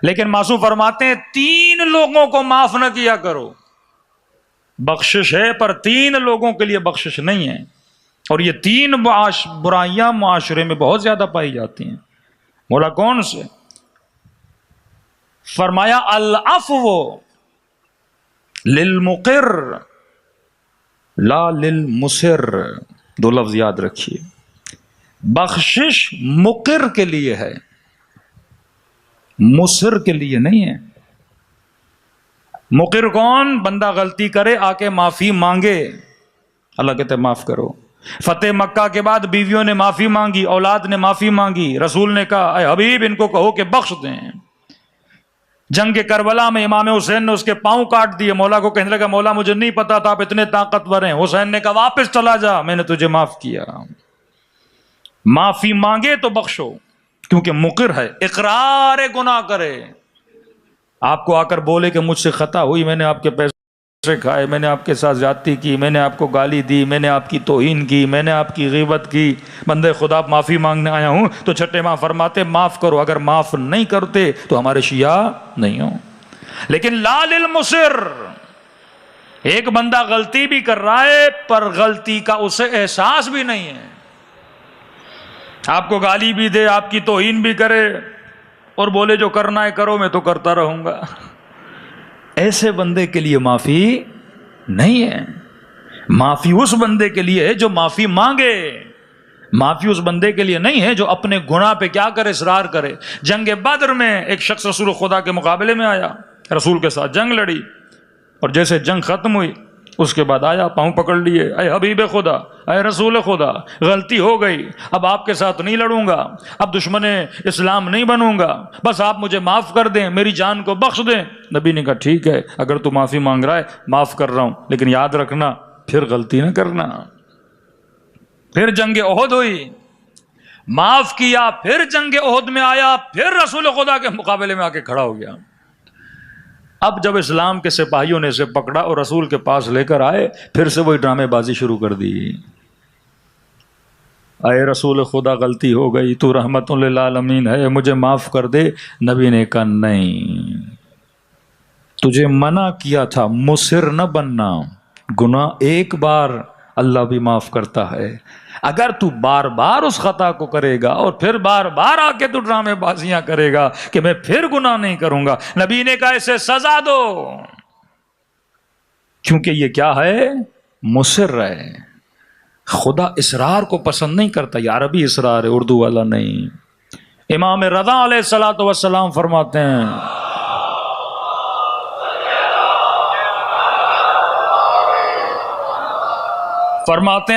لیکن معصوم فرماتے ہیں 3 لوگوں کو معاف نہ کیا کرو، بخشش ہے پر 3 لوگوں کے لیے بخشش نہیں ہے، اور یہ 3 برائیاں معاشرے میں بہت زیادہ پائی جاتی ہیں۔ بولا کون سے؟ فرمایا العفو للمقر لا للمصر، 2 لفظ یاد رکھیے، بخشش مقر کے لیے ہے، مصر کے لیے نہیں ہے۔ مقر کون؟ بندہ غلطی کرے آ کے معافی مانگے، اللہ کہتے معاف کرو۔ فتح مکہ کے بعد بیویوں نے معافی مانگی، اولاد نے معافی مانگی، رسول نے کہا اے حبیب ان کو کہو کہ بخش دیں۔ جنگ کربلا میں امام حسین نے اس کے پاؤں کاٹ دیے، مولا کو کہنے لگا مولا مجھے نہیں پتا تھا آپ اتنے طاقتور ہیں۔ حسین نے کہا واپس چلا جا، میں نے تجھے معاف کیا۔ معافی مانگے تو بخشو، کیونکہ مقر ہے، اقرار گناہ کرے، آپ کو آ کر بولے کہ مجھ سے خطا ہوئی، میں نے آپ کے پیسے کھائے، میں نے آپ کے ساتھ زیادتی کی، میں نے آپ کو گالی دی، میں نے آپ کی توہین کی، میں نے آپ کی غیبت کی، بندے خدا معافی مانگنے آیا ہوں، تو چھٹے ماں فرماتے معاف کرو، اگر معاف نہیں کرتے تو ہمارے شیعہ نہیں ہوں۔ لیکن لا للمصر، ایک بندہ غلطی بھی کر رہا ہے پر غلطی کا اسے احساس بھی نہیں ہے، آپ کو گالی بھی دے، آپ کی توہین بھی کرے اور بولے جو کرنا ہے کرو، میں تو کرتا رہوں گا، ایسے بندے کے لیے معافی نہیں ہے۔ معافی اس بندے کے لیے ہے جو معافی مانگے، معافی اس بندے کے لیے نہیں ہے جو اپنے گناہ پہ کیا کرے، اصرار کرے۔ جنگ بدر میں ایک شخص رسول خدا کے مقابلے میں آیا، رسول کے ساتھ جنگ لڑی، اور جیسے جنگ ختم ہوئی اس کے بعد آیا، پاؤں پکڑ لیے، اے حبیب خدا، اے رسول خدا، غلطی ہو گئی، اب آپ کے ساتھ نہیں لڑوں گا، اب دشمن اسلام نہیں بنوں گا، بس آپ مجھے معاف کر دیں، میری جان کو بخش دیں۔ نبی نے کہا ٹھیک ہے، اگر تو معافی مانگ رہا ہے معاف کر رہا ہوں، لیکن یاد رکھنا پھر غلطی نہ کرنا۔ پھر جنگ احد ہوئی، معاف کیا، پھر جنگ احد میں آیا، پھر رسول خدا کے مقابلے میں آ کے کھڑا ہو گیا۔ اب جب اسلام کے سپاہیوں نے اسے پکڑا اور رسول کے پاس لے کر آئے، پھر سے وہی ڈرامے بازی شروع کر دی، اے رسول خدا غلطی ہو گئی، تو رحمت للعالمین ہے، مجھے معاف کر دے۔ نبی نے کہا نہیں، تجھے منع کیا تھا مصر نہ بننا، گناہ ایک بار اللہ بھی معاف کرتا ہے، اگر تو بار بار اس خطا کو کرے گا اور پھر بار بار آ کے تو ڈرامے بازیاں کرے گا کہ میں پھر گناہ نہیں کروں گا، نبی نے کہا اسے سزا دو، کیونکہ یہ کیا ہے، مصر ہے۔ خدا اصرار کو پسند نہیں کرتا، یہ عربی اصرار ہے، اردو والا نہیں۔ امام رضا علیہ الصلوۃ والسلام فرماتے ہیں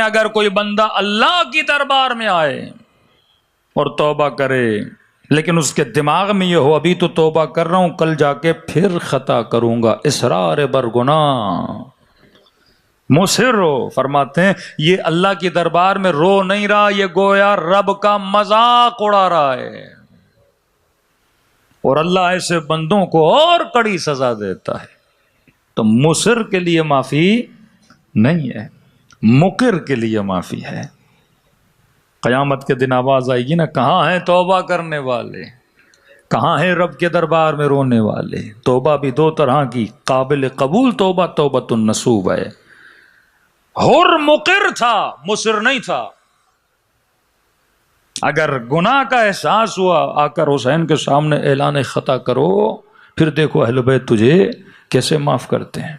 اگر کوئی بندہ اللہ کی دربار میں آئے اور توبہ کرے، لیکن اس کے دماغ میں یہ ہو ابھی تو توبہ کر رہا ہوں، کل جا کے پھر خطا کروں گا، اصرار بر گناہ، مصر ہو، فرماتے ہیں یہ اللہ کی دربار میں رو نہیں رہا، یہ گویا رب کا مذاق اڑا رہا ہے، اور اللہ ایسے بندوں کو اور کڑی سزا دیتا ہے۔ تو مصر کے لیے معافی نہیں ہے، مقر کے لیے معافی ہے۔ قیامت کے دن آواز آئے گی نا، کہاں ہیں توبہ کرنے والے، کہاں ہیں رب کے دربار میں رونے والے۔ توبہ بھی 2 طرح کی، قابل قبول توبہ توبۃ النصوح ہے، حر مقر تھا، مصر نہیں تھا۔ اگر گناہ کا احساس ہوا آ کر حسین کے سامنے اعلان خطا کرو، پھر دیکھو اہل بیت تجھے کیسے معاف کرتے ہیں۔